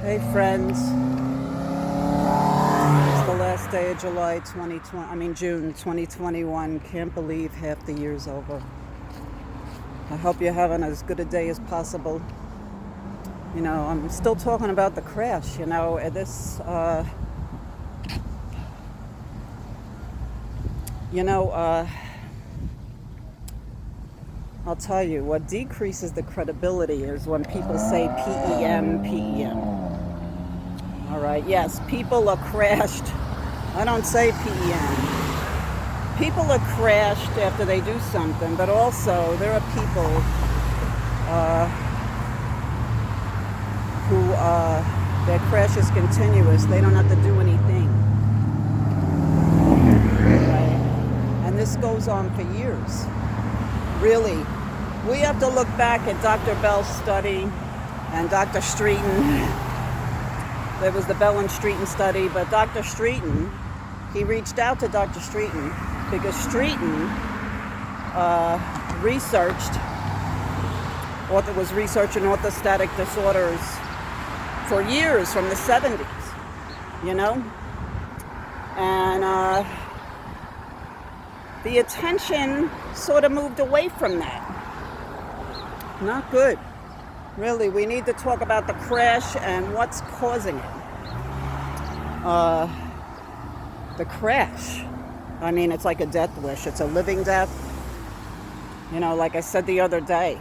Hey friends, it's the last day of July 2020, June 2021. Can't believe half the year's over. I hope you're having as good a day as possible. I'm still talking about the crash, this, I'll tell you, what decreases the credibility is when people say PEM, PEM. All right, yes, people are crashed. I don't say PEM. People are crashed after they do something, but also there are people who their crash is continuous. They don't have to do anything. Right? And this goes on for years. Really, we have to look back at Dr. Bell's study and Dr. Streeton. There was the Bell and Streeton study, but Dr. Streeton, he reached out to Dr. Streeton because Streeton was researching orthostatic disorders for years, from the 70s, and the attention sort of moved away from that. Not good. Really, we need to talk about the crash and what's causing it. The crash, it's like a death wish. It's a living death. Like I said the other day,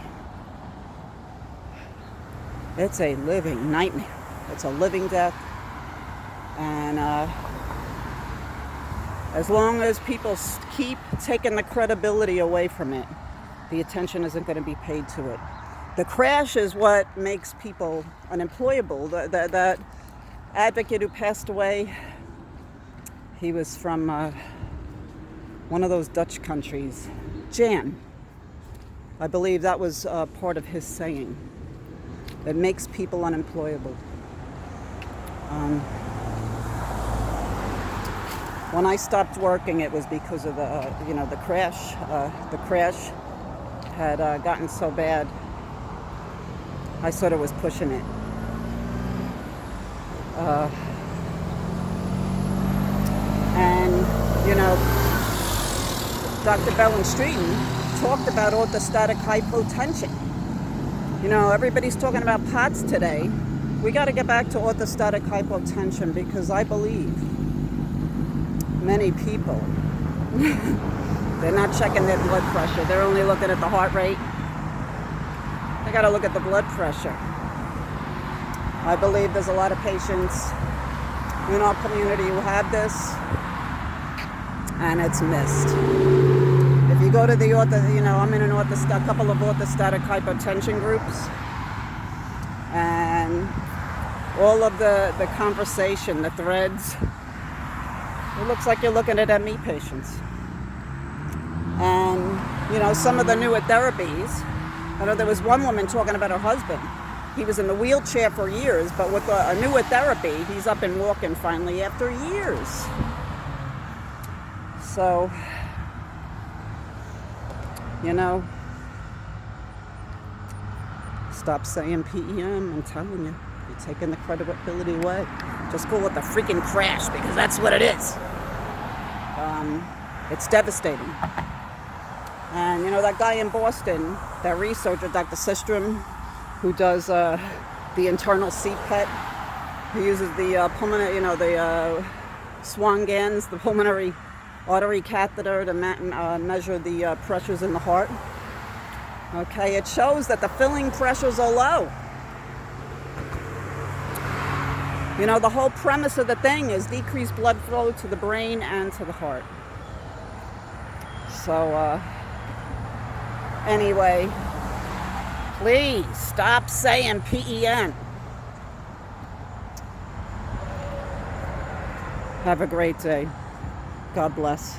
it's a living nightmare. It's a living death. And as long as people keep taking the credibility away from it, the attention isn't going to be paid to it. The crash is what makes people unemployable. That advocate who passed away, he was from one of those Dutch countries, Jan. I believe that was part of his saying. It makes people unemployable. When I stopped working, it was because of the crash. The crash had gotten so bad, I sort of was pushing it. Dr. Bell and Streeton talked about orthostatic hypotension. Everybody's talking about POTS today. We got to get back to orthostatic hypotension because I believe many people, they're not checking their blood pressure. They're only looking at the heart rate. They got to look at the blood pressure. I believe there's a lot of patients in our community who have this, and it's missed. If you go to the I'm in a couple of orthostatic hypotension groups, and all of the conversation, the threads, it looks like you're looking at ME patients. And, some of the newer therapies, I know there was one woman talking about her husband. He was in the wheelchair for years, but with a newer therapy, he's up and walking finally after years. So, stop saying PEM, I'm telling you. You're taking the credibility away. Just call it the freaking crash, because that's what it is. It's devastating. And that guy in Boston, that researcher, Dr. Systrom, who does the internal CPET, who uses the pulmonary, the Swan-Ganz, the pulmonary artery catheter to measure the pressures in the heart. Okay, it shows that the filling pressures are low. The whole premise of the thing is decreased blood flow to the brain and to the heart. So, anyway, please stop saying PEM. Have a great day. God bless.